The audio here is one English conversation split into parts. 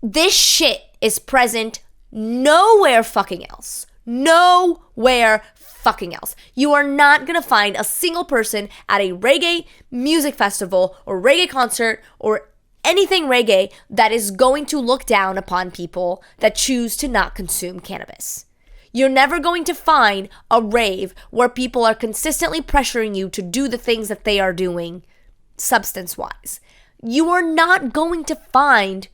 This shit is present nowhere fucking else. Nowhere fucking else. You are not gonna find a single person at a reggae music festival or reggae concert or anything reggae that is going to look down upon people that choose to not consume cannabis. You're never going to find a rave where people are consistently pressuring you to do the things that they are doing substance-wise. You are not going to find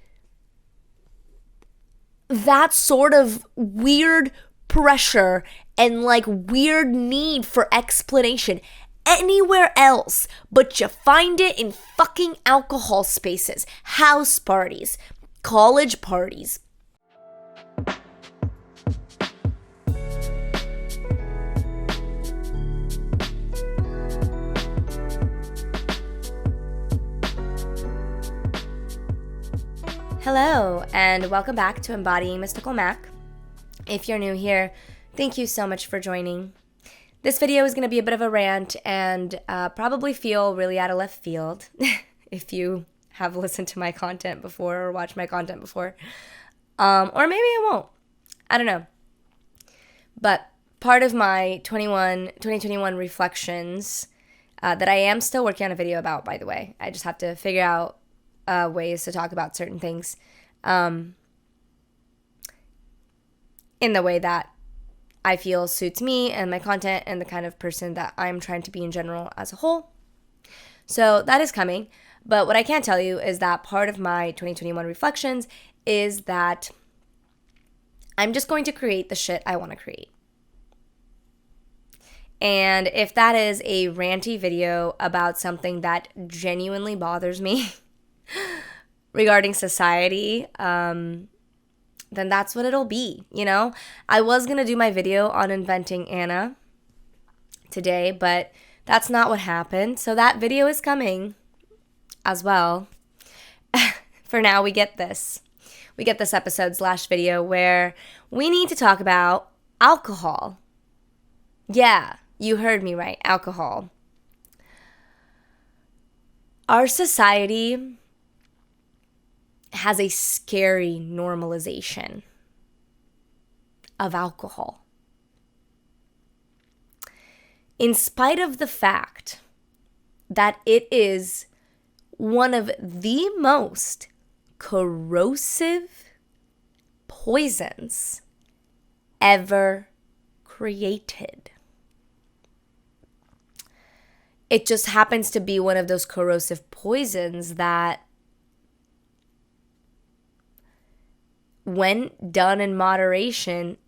that sort of weird pressure and like weird need for explanation anywhere else, but you find it in fucking alcohol spaces, house parties, college parties. Hello, and welcome back to Embodying Mystical Mac. If you're new here, thank you so much for joining. This video is going to be a bit of a rant and probably feel really out of left field if you have listened to my content before or watched my content before. Or maybe it won't. I don't know. But part of my 2021 reflections that I am still working on a video about, by the way. I just have to figure out ways to talk about certain things in the way that I feel suits me and my content and the kind of person that I'm trying to be in general as a whole. So that is coming. But what I can tell you is that part of my 2021 reflections is that I'm just going to create the shit I want to create. And if that is a ranty video about something that genuinely bothers me regarding society, then that's what it'll be, you know? I was going to do my video on inventing Anna today, but that's not what happened. So that video is coming as well. For now, we get this. We get this episode/video where we need to talk about alcohol. Yeah, you heard me right, alcohol. Our society has a scary normalization of alcohol. In spite of the fact that it is one of the most corrosive poisons ever created. It just happens to be one of those corrosive poisons that, when done in moderation,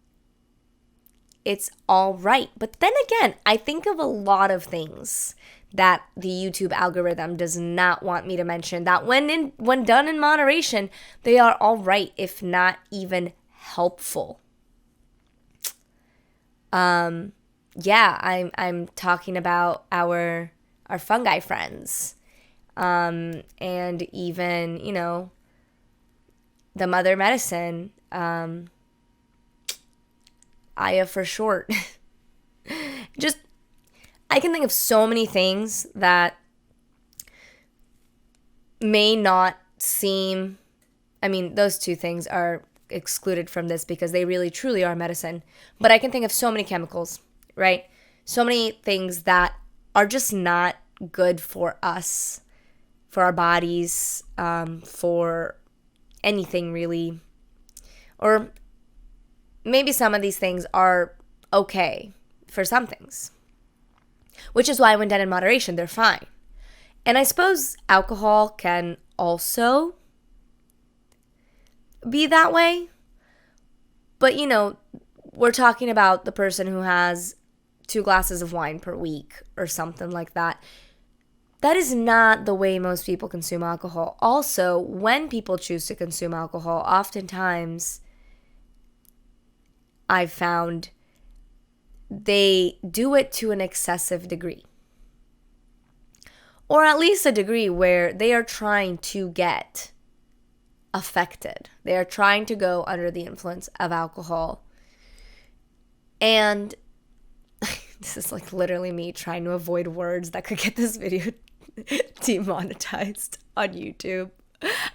it's all right. But then again, I think of a lot of things that the YouTube algorithm does not want me to mention that when done in moderation, they are all right, if not even helpful. I'm talking about our fungi friends, and even, you know, the mother medicine, Aya for short. Just, I can think of so many things that may not seem, I mean, those two things are excluded from this because they really truly are medicine. But I can think of so many chemicals, right? So many things that are just not good for us, for our bodies, for anything really. Or maybe some of these things are okay for some things, which is why when done in moderation, they're fine. And I suppose alcohol can also be that way. But, you know, we're talking about the person who has 2 glasses of wine per week or something like that. That is not the way most people consume alcohol. Also, when people choose to consume alcohol, oftentimes I've found they do it to an excessive degree. Or at least a degree where they are trying to get affected. They are trying to go under the influence of alcohol. And this is like literally me trying to avoid words that could get this video demonetized on YouTube.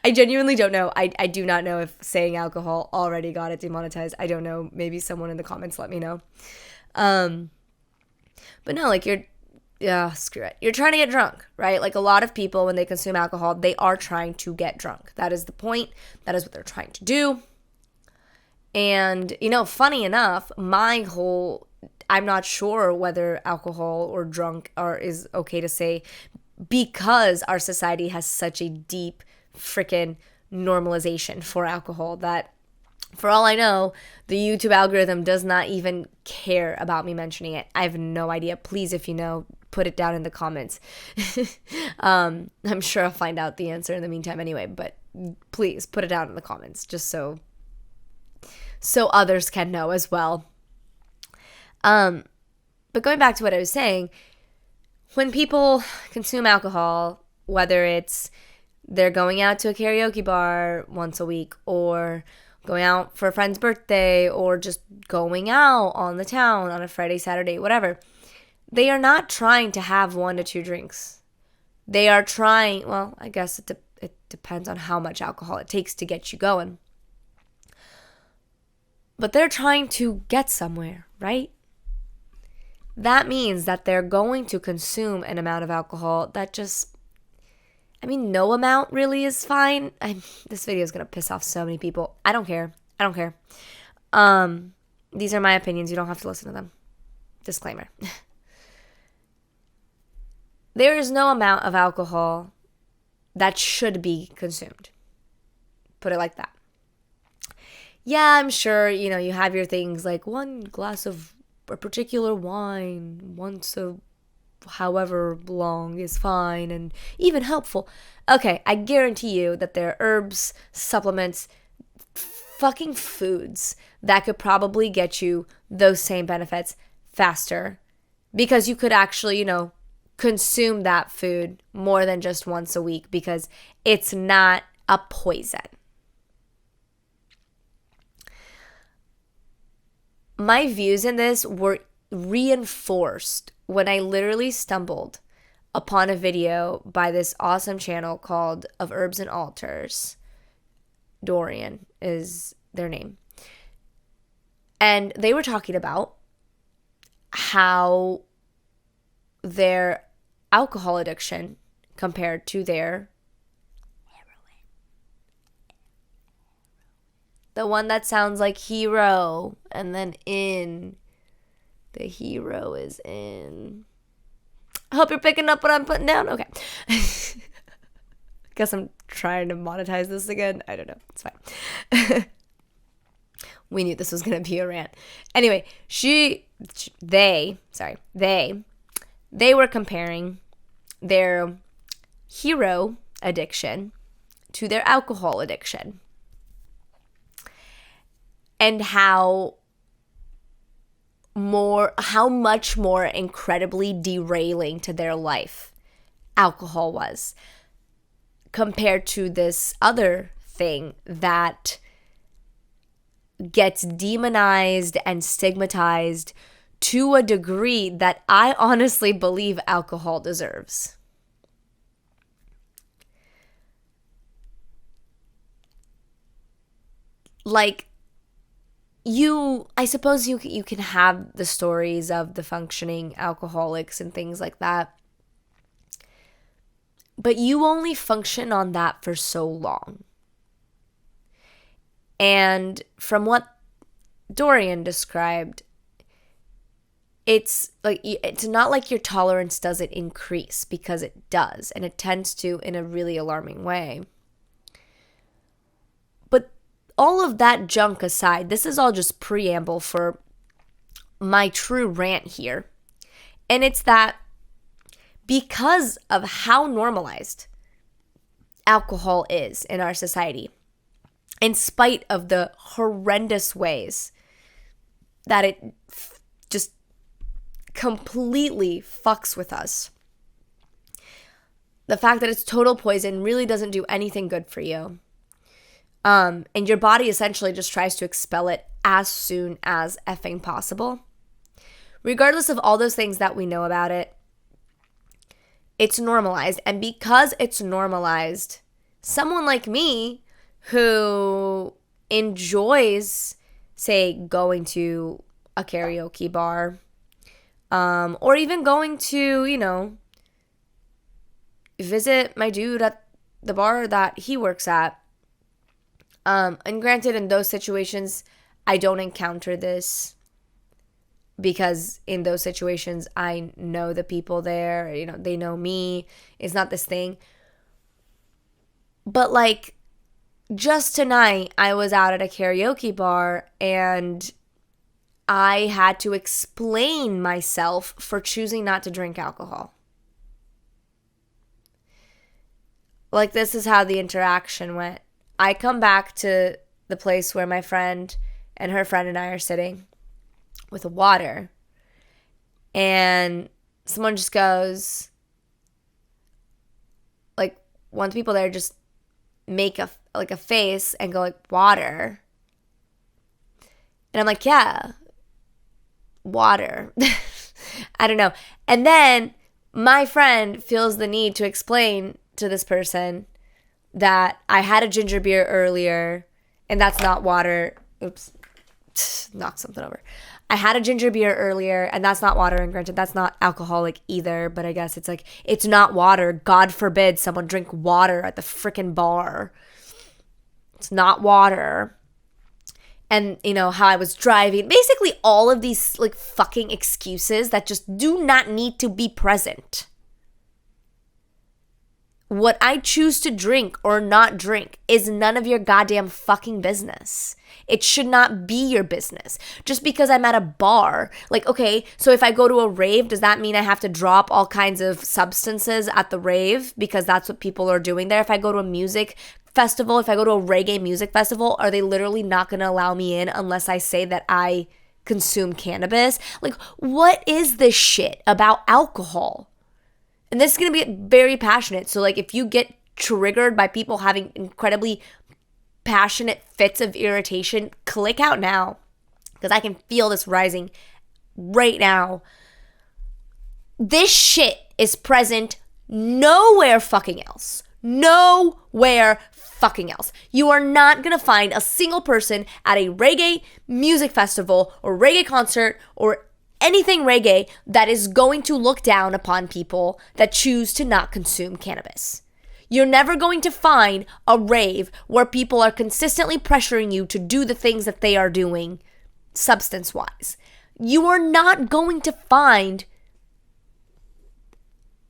I genuinely don't know. I do not know if saying alcohol already got it demonetized. I don't know. Maybe someone in the comments let me know. But no, like screw it. You're trying to get drunk, right? Like a lot of people, when they consume alcohol, they are trying to get drunk. That is the point. That is what they're trying to do. And, funny enough, I'm not sure whether alcohol or drunk is okay to say, because our society has such a deep freaking normalization for alcohol that, for all I know, the YouTube algorithm does not even care about me mentioning it. I have no idea. Please, if you know, put it down in the comments. I'm sure I'll find out the answer in the meantime anyway, but please put it down in the comments just so others can know as well. But going back to what I was saying, when people consume alcohol, whether it's they're going out to a karaoke bar once a week, or going out for a friend's birthday, or just going out on the town on a Friday, Saturday, whatever, they are not trying to have 1 to 2 drinks. They are trying, well, I guess it depends on how much alcohol it takes to get you going. But they're trying to get somewhere, right? That means that they're going to consume an amount of alcohol that no amount really is fine. This video is going to piss off so many people. I don't care. These are my opinions. You don't have to listen to them. Disclaimer. There is no amount of alcohol that should be consumed. Put it like that. Yeah, I'm sure, you have your things like 1 glass of a particular wine once however long is fine and even helpful. Okay, I guarantee you that there are herbs, supplements, fucking foods that could probably get you those same benefits faster, because you could actually, consume that food more than just once a week, because it's not a poison. My views in this were reinforced when I literally stumbled upon a video by this awesome channel called Of Herbs and Altars. Dorian is their name. And they were talking about how their alcohol addiction compared to their heroin. The one that sounds like hero, and then the hero is in. I hope you're picking up what I'm putting down. Okay. Guess I'm trying to monetize this again. I don't know. It's fine. We knew this was going to be a rant. Anyway, they were comparing their hero addiction to their alcohol addiction, and how much more incredibly derailing to their life alcohol was compared to this other thing that gets demonized and stigmatized to a degree that I honestly believe alcohol deserves. Like, I suppose you can have the stories of the functioning alcoholics and things like that, but you only function on that for so long. And from what Dorian described, it's not like your tolerance doesn't increase, because it does, and it tends to in a really alarming way. But all of that junk aside, this is all just preamble for my true rant here. And it's that because of how normalized alcohol is in our society, in spite of the horrendous ways that it just completely fucks with us, the fact that it's total poison really doesn't do anything good for you. And your body essentially just tries to expel it as soon as effing possible. Regardless of all those things that we know about it, it's normalized. And because it's normalized, someone like me who enjoys, say, going to a karaoke bar, or even going to, visit my dude at the bar that he works at. And granted, in those situations, I don't encounter this because in those situations, I know the people there, they know me. It's not this thing. But like, just tonight, I was out at a karaoke bar and I had to explain myself for choosing not to drink alcohol. Like, this is how the interaction went. I come back to the place where my friend and her friend and I are sitting with water. And someone just goes, like, one of the people there just make a face and go like, water. And I'm like, yeah, water. I don't know. And then my friend feels the need to explain to this person that I had a ginger beer earlier and that's not water. Oops, knocked something over. I had a ginger beer earlier and that's not water, and granted that's not alcoholic either, but I guess it's like, it's not water. God forbid someone drink water at the freaking bar. It's not water. And how I was driving, basically all of these like fucking excuses that just do not need to be present. What I choose to drink or not drink is none of your goddamn fucking business. It should not be your business. Just because I'm at a bar, like, okay, so if I go to a rave, does that mean I have to drop all kinds of substances at the rave? Because that's what people are doing there. If I go to a music festival, if I go to a reggae music festival, are they literally not going to allow me in unless I say that I consume cannabis? Like, what is this shit about alcohol? And this is going to be very passionate. So, like, if you get triggered by people having incredibly passionate fits of irritation, click out now. Because I can feel this rising right now. This shit is present nowhere fucking else. Nowhere fucking else. You are not going to find a single person at a reggae music festival or reggae concert or anything reggae that is going to look down upon people that choose to not consume cannabis. You're never going to find a rave where people are consistently pressuring you to do the things that they are doing substance-wise. You are not going to find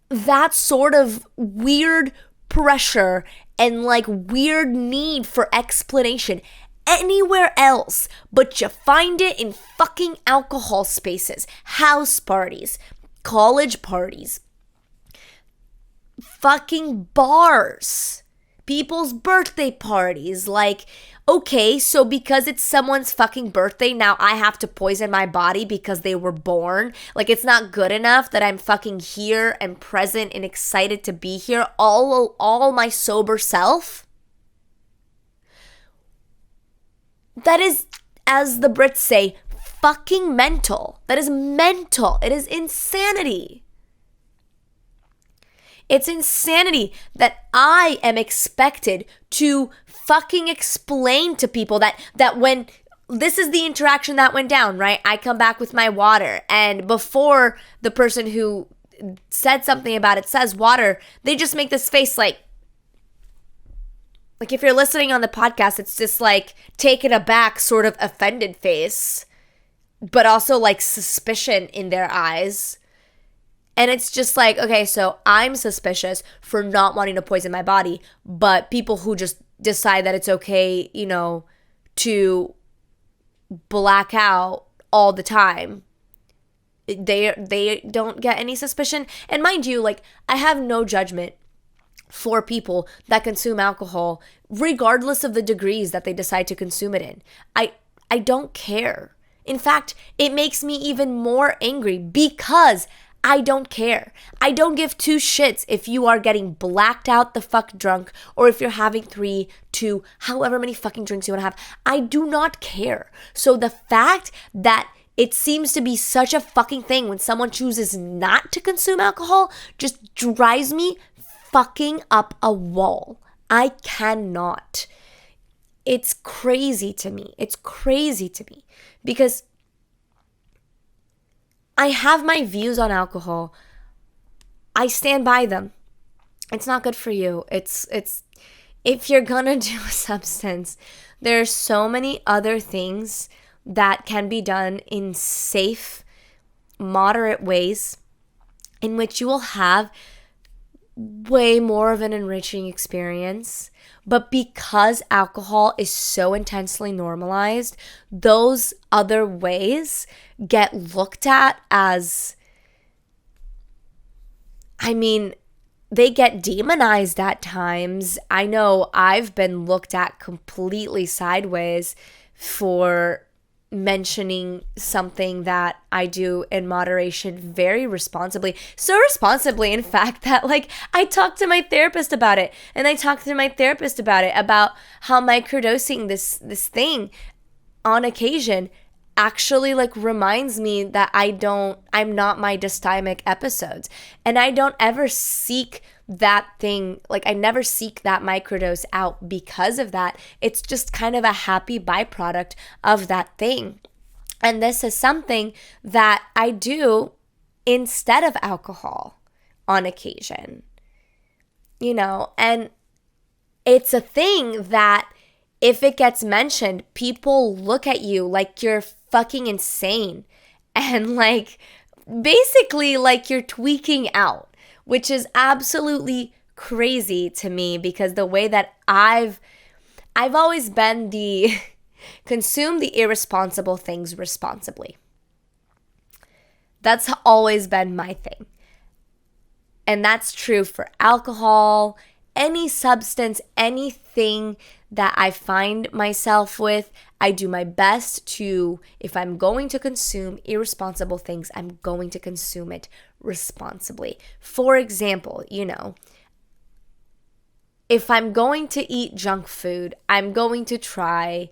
that sort of weird pressure and like weird need for explanation anywhere else, but you find it in fucking alcohol spaces, house parties, college parties, fucking bars, people's birthday parties. Like, okay, so because it's someone's fucking birthday, now I have to poison my body because they were born. Like, it's not good enough that I'm fucking here and present and excited to be here, all my sober self. That is, as the Brits say, fucking mental. That is mental. It is insanity. It's insanity that I am expected to fucking explain to people that when this is the interaction that went down, right? I come back with my water, and before the person who said something about it says water, they just make this face like if you're listening on the podcast, it's just like taken aback, sort of offended face, but also like suspicion in their eyes. And it's just like, okay, so I'm suspicious for not wanting to poison my body, but people who just decide that it's okay, to black out all the time, they don't get any suspicion. And mind you, like, I have no judgment for people that consume alcohol, regardless of the degrees that they decide to consume it in. I don't care. In fact, it makes me even more angry because I don't care. I don't give two shits if you are getting blacked out the fuck drunk or if you're having 3, 2, however many fucking drinks you want to have. I do not care. So the fact that it seems to be such a fucking thing when someone chooses not to consume alcohol just drives me fucking up a wall. I cannot. It's crazy to me. It's crazy to me because I have my views on alcohol. I stand by them. It's not good for you. It's if you're gonna do a substance, there are so many other things that can be done in safe, moderate ways in which you will have way more of an enriching experience. But because alcohol is so intensely normalized, those other ways get looked at as, they get demonized at times. I know I've been looked at completely sideways for mentioning something that I do in moderation very responsibly. So responsibly, in fact, that I talked to my therapist about it. And I talked to my therapist about it, about how microdosing this thing on occasion actually reminds me that I'm not my dysthymic episodes. And I don't ever seek that thing, I never seek that microdose out because of that. It's just kind of a happy byproduct of that thing. And this is something that I do instead of alcohol on occasion, and it's a thing that if it gets mentioned, people look at you like you're fucking insane and basically you're tweaking out. Which is absolutely crazy to me because the way that I've always been consume the irresponsible things responsibly. That's always been my thing. And that's true for alcohol, any substance, anything that I find myself with. I do my best to, if I'm going to consume irresponsible things, I'm going to consume it responsibly. For example, if I'm going to eat junk food, I'm going to try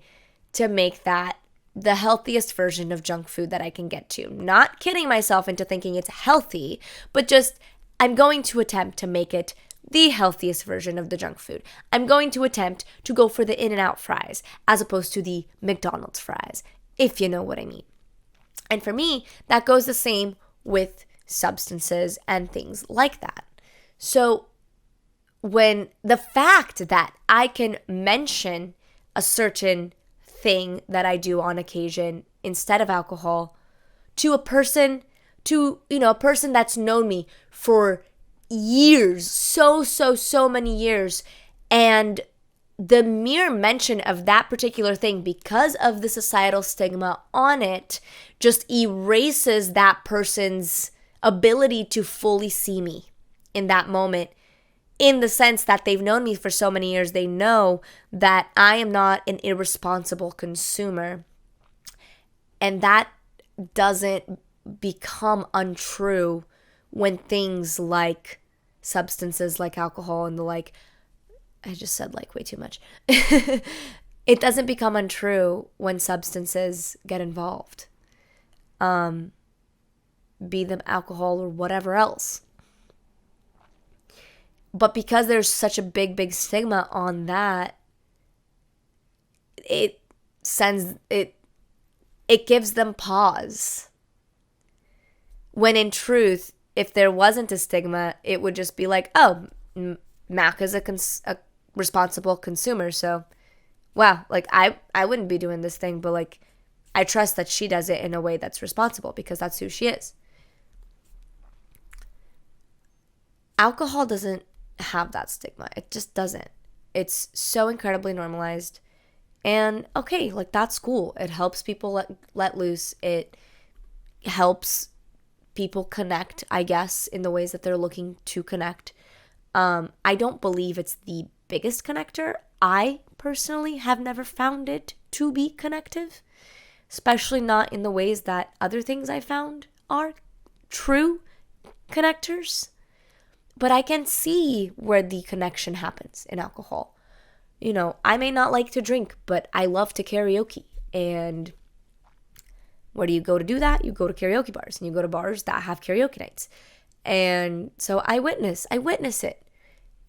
to make that the healthiest version of junk food that I can get to. Not kidding myself into thinking it's healthy, but just I'm going to attempt to make it the healthiest version of the junk food. I'm going to attempt to go for the In-N-Out fries as opposed to the McDonald's fries, if you know what I mean. And for me, that goes the same with substances and things like that. So when the fact that I can mention a certain thing that I do on occasion instead of alcohol to a person that's known me for years, so many years, and the mere mention of that particular thing because of the societal stigma on it just erases that person's ability to fully see me in that moment, in the sense that they've known me for so many years. They know that I am not an irresponsible consumer, and that doesn't become untrue when things like substances like alcohol and I just said way too much. It doesn't become untrue when substances get involved. Be them alcohol or whatever else. But because there's such a big stigma on that, it gives them pause. When in truth, if there wasn't a stigma, it would just be Mac is a responsible consumer, so wow, I wouldn't be doing this thing, but I trust that she does it in a way that's responsible because that's who she is. Alcohol doesn't have that stigma. It just doesn't. It's so incredibly normalized. And okay, that's cool. It helps people let loose. It helps people connect, I guess, in the ways that they're looking to connect. I don't believe it's the biggest connector. I personally have never found it to be connective, especially not in the ways that other things I found are true connectors. But I can see where the connection happens in alcohol. I may not like to drink, but I love to karaoke. And where do you go to do that? You go to karaoke bars, and you go to bars that have karaoke nights. And so I witness it.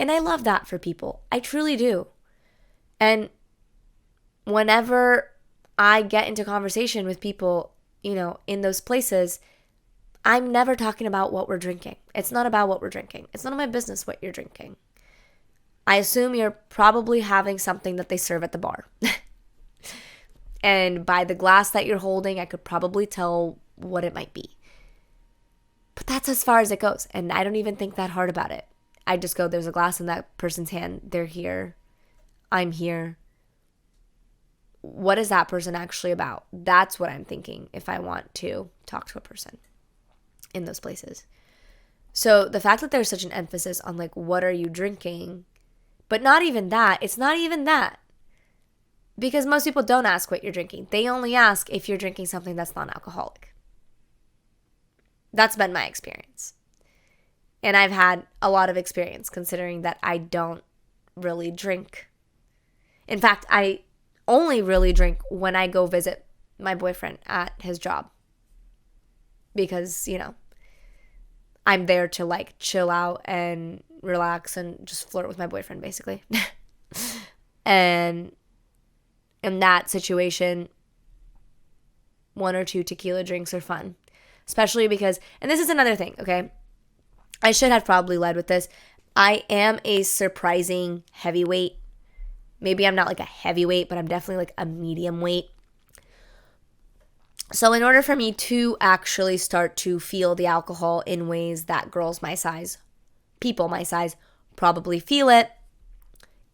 And I love that for people. I truly do. And whenever I get into conversation with people, in those places, I'm never talking about what we're drinking. It's not about what we're drinking. It's none of my business what you're drinking. I assume you're probably having something that they serve at the bar. And by the glass that you're holding, I could probably tell what it might be. But that's as far as it goes. And I don't even think that hard about it. I just go, there's a glass in that person's hand. They're here. I'm here. What is that person actually about? That's what I'm thinking if I want to talk to a person in those places. So the fact that there's such an emphasis on like, what are you drinking? But not even that. It's not even that. Because most people don't ask what you're drinking. They only ask if you're drinking something that's non-alcoholic. That's been my experience. And I've had a lot of experience considering that I don't really drink. In fact, I only really drink when I go visit my boyfriend at his job. Because, I'm there to like chill out and relax and just flirt with my boyfriend basically. And in that situation, 1 or 2 tequila drinks are fun. Especially because, and this is another thing, okay? I should have probably led with this. I am a surprising heavyweight. Maybe I'm not like a heavyweight, but I'm definitely like a medium weight. So in order for me to actually start to feel the alcohol in ways that girls my size, people my size, probably feel it,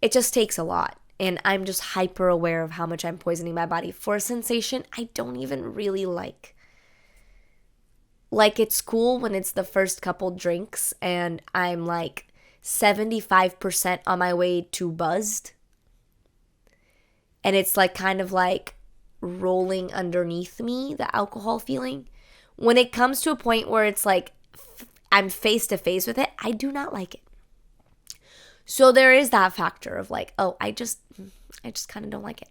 it just takes a lot. And I'm just hyper aware of how much I'm poisoning my body for a sensation I don't even really like. Like, it's cool when it's the first couple drinks and I'm like 75% on my way to buzzed. And it's like kind of like rolling underneath me, the alcohol feeling. When it comes to a point where it's like I'm face to face with it, I do not like it. So there is that factor of like, oh, I just kind of don't like it.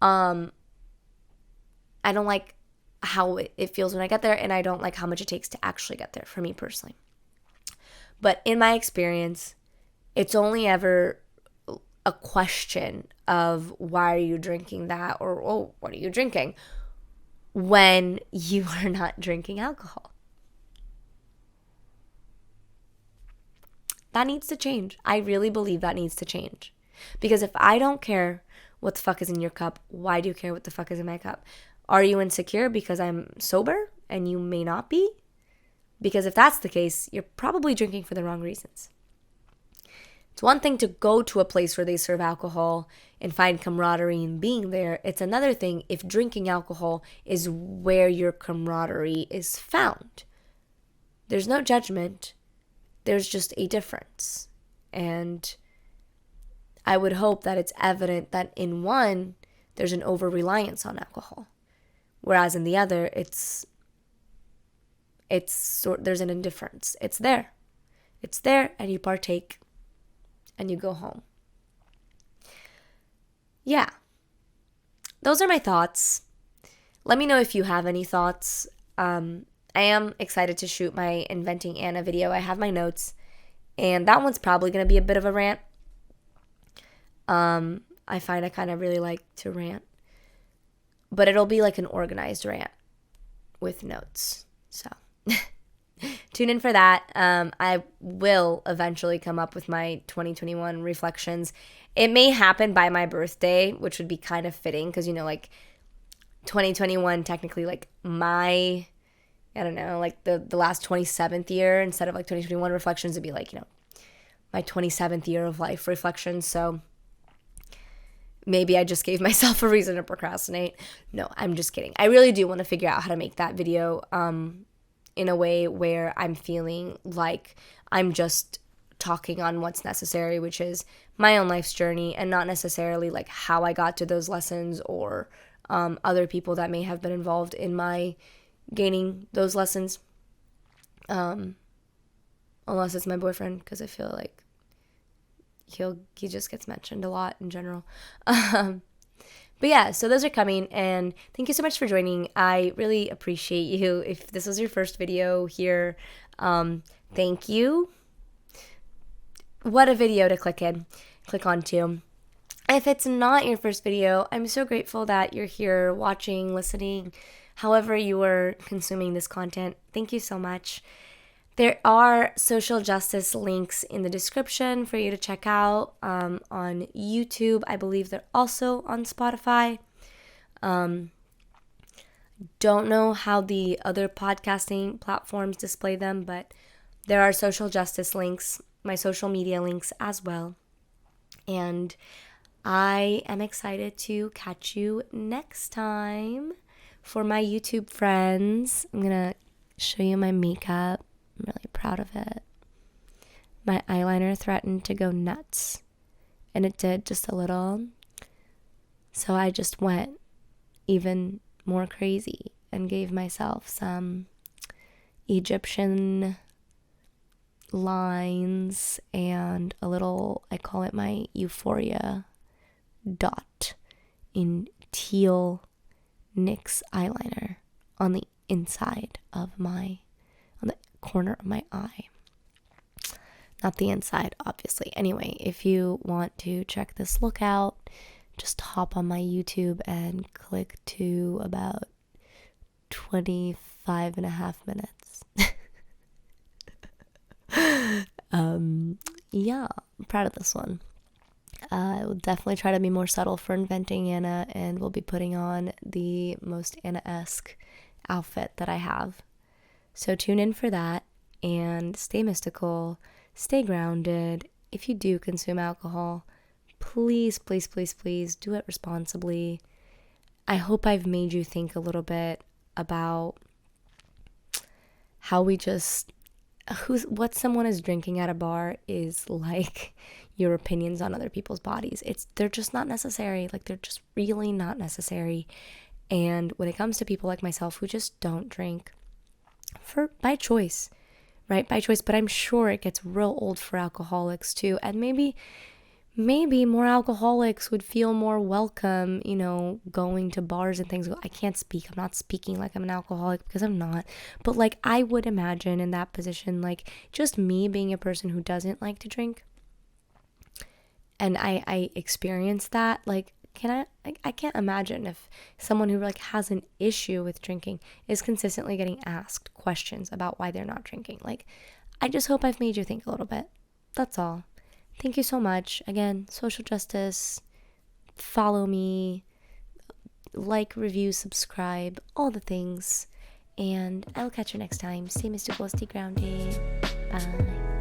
I don't like how it feels when I get there, and I don't like how much it takes to actually get there for me personally. But in my experience, it's only ever a question of why are you drinking that, or oh, what are you drinking, when you are not drinking alcohol. That needs to change. I really believe that needs to change. Because if I don't care what the fuck is in your cup, why do you care what the fuck is in my cup? Are you insecure because I'm sober and you may not be? Because if that's the case, you're probably drinking for the wrong reasons. It's one thing to go to a place where they serve alcohol and find camaraderie in being there. It's another thing if drinking alcohol is where your camaraderie is found. There's no judgment. There's just a difference. And I would hope that it's evident that in one, there's an over-reliance on alcohol. Whereas in the other, there's an indifference. It's there. It's there, and you partake, and you go home. Yeah. Those are my thoughts. Let me know if you have any thoughts. I am excited to shoot my Inventing Anna video. I have my notes, and that one's probably going to be a bit of a rant. I find I kind of really like to rant, but it'll be like an organized rant with notes. So tune in for that. I will eventually come up with my 2021 reflections. It may happen by my birthday, which would be kind of fitting because, like 2021, technically like my... I don't know, like the last 27th year, instead of like 2021 reflections, it'd be like, my 27th year of life reflections. So maybe I just gave myself a reason to procrastinate. No, I'm just kidding. I really do want to figure out how to make that video in a way where I'm feeling like I'm just talking on what's necessary, which is my own life's journey, and not necessarily like how I got to those lessons or other people that may have been involved in my gaining those lessons, unless it's my boyfriend, because I feel like he just gets mentioned a lot in general. But yeah, so those are coming, and thank you so much for joining. I really appreciate you. If this was your first video here, thank you. what a video to click on to. If it's not your first video, I'm so grateful that you're here watching, listening, however you are consuming this content. Thank you so much. There are social justice links in the description for you to check out on YouTube. I believe they're also on Spotify. Don't know how the other podcasting platforms display them, but there are social justice links, my social media links as well. And I am excited to catch you next time. For my YouTube friends, I'm going to show you my makeup. I'm really proud of it. My eyeliner threatened to go nuts, and it did just a little. So I just went even more crazy and gave myself some Egyptian lines and a little, I call it my euphoria dot in teal NYX eyeliner on the inside of on the corner of my eye. Not the inside, obviously. Anyway, if you want to check this look out, just hop on my YouTube and click to about 25 and a half minutes. Yeah, I'm proud of this one. I will definitely try to be more subtle for Inventing Anna, and we'll be putting on the most Anna-esque outfit that I have. So tune in for that, and stay mystical, stay grounded. If you do consume alcohol, please, please, please, please do it responsibly. I hope I've made you think a little bit about how we just, what someone is drinking at a bar is like your opinions on other people's bodies. They're just not necessary. Like, they're just really not necessary. And when it comes to people like myself who just don't drink by choice, right? By choice, but I'm sure it gets real old for alcoholics too. And maybe more alcoholics would feel more welcome, going to bars and things. I can't speak. I'm not speaking like I'm an alcoholic, because I'm not. But like, I would imagine in that position, like, just me being a person who doesn't like to drink, and I experience that, like, I can't imagine if someone who like has an issue with drinking is consistently getting asked questions about why they're not drinking. Like, I just hope I've made you think a little bit. That's all. Thank you so much. Again, social justice, follow me, like, review, subscribe, all the things. And I'll catch you next time. Stay mystical, stay grounded. Bye.